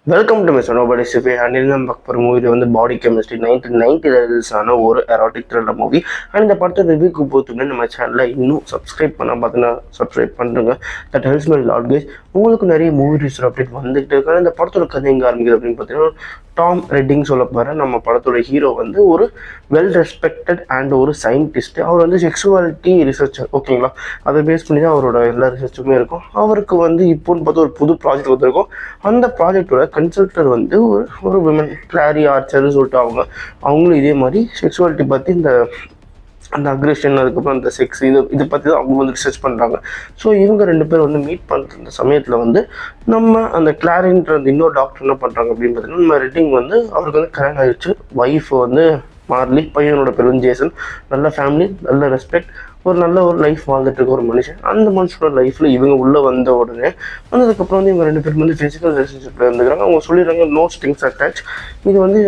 Welcome to Mr. Nobody Sifi and in the movie வந்து பாடி chemistry 1990 ரிலீஸான ஒரு erotic thriller movie. And இந்த படத்தை ரிவ்யூக்கு போத்துமே நம்ம சேனலில் இன்னும் சப்ஸ்கிரைப் பண்ண பார்த்தீங்கன்னா சப்ஸ்கிரைப் பண்ணுறேங்க. That helps my lot guys. உங்களுக்கு நிறைய மூவி ரிவ்யூஸ் அப்டேட் வந்துகிட்டு இருக்காங்க. இந்த படத்தோட கதை எங்கே ஆரம்பிக்குது அப்படின்னு பார்த்தீங்கன்னா, டாம் ரெட்டிங் சொல்ல போகிற நம்ம படத்தோட ஹீரோ வந்து ஒரு வெல் ரெஸ்பெக்டட் அண்ட் ஒரு சயின்டிஸ்ட். அவர் வந்து செக்ஸுவாலிட்டி ரிசர்ச்சர், ஓகேங்களா? அதை பேஸ் பண்ணி தான் அவரோட எல்லா ரிசர்ச்சுமே இருக்கும். அவருக்கு வந்து இப்போன்னு பார்த்து ஒரு புது ப்ராஜெக்ட் வந்துருக்கும். அந்த ப்ராஜெக்டோட கன்சல்டர் வந்து ஒரு விமன் கிளாரி ஆர்ச்சர்னு சொல்லிட்டு அவங்களும் இதே மாதிரி செக்ஸுவாலிட்டி பற்றி அந்த அக்ரெஷன், அதுக்கப்புறம் அந்த செக்ஸ் இதை பற்றி தான் அவங்க வந்து ரிசர்ச் பண்ணுறாங்க. ஸோ இவங்க ரெண்டு பேர் வந்து மீட் பண்ணுற இந்த சமயத்தில் வந்து நம்ம அந்த கிளாரின்ற அந்த இன்னொரு டாக்டர் என்ன பண்ணுறாங்க அப்படின்னு பார்த்தீங்கன்னா, நம்ம ரெட்டிங் வந்து அவருக்கு வந்து கல்யாணம் ஆகிடுச்சு. ஒய்ஃப் வந்து மார்லி, பையனோட பேர் வந்து ஜேசன். நல்ல ஃபேமிலி, நல்ல ரெஸ்பெக்ட், ஒரு நல்ல ஒரு லைஃப் வாழ்ந்துட்டு இருக்க ஒரு மனுஷன். அந்த மனுஷனோட லைஃப்பில் இவங்க உள்ளே வந்த உடனே வந்ததுக்கப்புறம் வந்து இவங்க ரெண்டு பேரும் வந்து ஃபிசிக்கல் ரிலேஷன்ஷிப்பில் இருந்துக்கிறாங்க. அவங்க சொல்லிடுறாங்க நோ ஸ்ட்ரிங்ஸ் அட்டாச். இது வந்து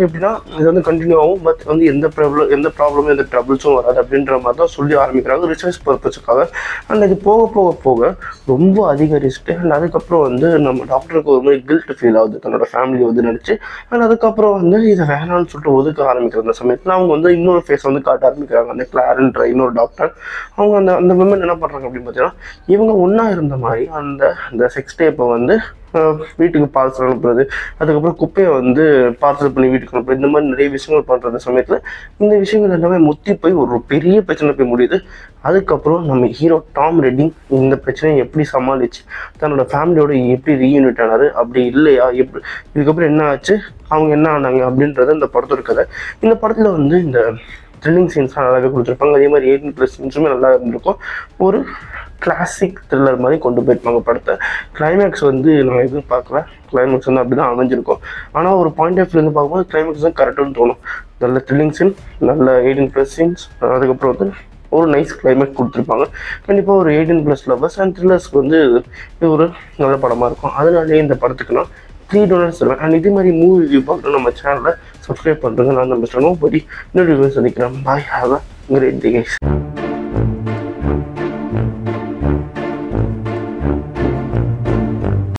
எப்படின்னா, இது வந்து கண்டினியூ ஆகும், பட் வந்து எந்த ப்ராப்ளமும் எந்த ட்ரபிள்ஸும் வராது அப்படின்ற மாதிரி தான் சொல்லி ஆரம்பிக்கிறாங்க ரிசர்ச் பர்பஸுக்காக. அண்ட் அது போக ரொம்ப அதிகரிச்சுட்டு அண்ட் அதுக்கப்புறம் வந்து நம்ம டாக்டருக்கு ஒரு மாதிரி கில்ட் ஃபீல் ஆகுது தன்னோட ஃபேமிலி வந்து நினச்சி. அண்ட் அதுக்கப்புறம் வந்து இதை வேணான்னு சொல்லிட்டு ஒதுக்க ஆரம்பிக்கிற அந்த சமயத்தில் அவங்க வந்து இன்னொரு ஃபேஸ் வந்து காட்ட ஆரம்பிக்கிறாங்க. அந்த கிளாரன்ற இன்னொரு டாக்டர் அவங்க அந்த விமன் என்ன பண்ணுறாங்க அப்படின்னு பார்த்தீங்கன்னா, இவங்க ஒன்றா இருந்த மாதிரி அந்த செக்ஸ் டேப்பை வந்து வீட்டுக்கு பார்சல் அனுப்புறது, அதுக்கப்புறம் குப்பையை வந்து பார்சல் பண்ணி வீட்டுக்கு அனுப்புறது, இந்த மாதிரி நிறைய விஷயங்கள் பண்ணுற சமயத்தில் இந்த விஷயங்கள் எல்லாமே முத்தி போய் ஒரு பெரிய பிரச்சனை போய் முடியுது. அதுக்கப்புறம் நம்ம ஹீரோ டாம் ரெட்டிங் இந்த பிரச்சனையை எப்படி சமாளித்து தன்னோட ஃபேமிலியோட எப்படி ரீயூனிட் ஆனார், அப்படி இல்லையா, இதுக்கப்புறம் என்ன ஆச்சு, அவங்க என்ன ஆனாங்க அப்படின்றது இந்த படத்தோட கதை. இந்த படத்தில் வந்து இந்த த்ரில்லிங் சீன்ஸ்லாம் நல்லாவே கொடுத்துருப்பாங்க. அதே மாதிரி 18+ சீன்ஸுமே நல்லா இருந்திருக்கும். ஒரு கிளாசிக் த்ரில்லர் மாதிரி கொண்டு போயிருப்பாங்க படத்தை. கிளைமேக்ஸ் வந்து நான் எதுவும் பார்க்கல, கிளைமேக்ஸ் வந்து அப்படி தான் அமைஞ்சிருக்கும். ஆனால் ஒரு பாயிண்ட் ஆஃப் வியூலேருந்து பார்க்கும்போது கிளைமேக்ஸ் தான் கரெக்டுன்னு தோணும். நல்ல த்ரில்லிங் சீன், நல்ல 18+ சீன்ஸ், அதுக்கப்புறம் வந்து ஒரு நைஸ் கிளைமேக்ஸ் கொடுத்துருப்பாங்க. கண்டிப்பாக ஒரு 18+ லவர்ஸ் அண்ட் த்ரில்லர்ஸ்க்கு வந்து இது ஒரு நல்ல படமாக இருக்கும். அதனாலே இந்த படத்துக்கு நான் $3 தருவேன். அண்ட் இதே மாதிரி மூவி ரிவ்யூ பார்க்குறோம் நம்ம சேனலில் சப்ஸ்கிரைப் பண்ணுறேங்க. நான் நம்ம நோபடி இன்னொரு ரிவ்யூ சந்திக்கிறேன். Bye, have a great day guys.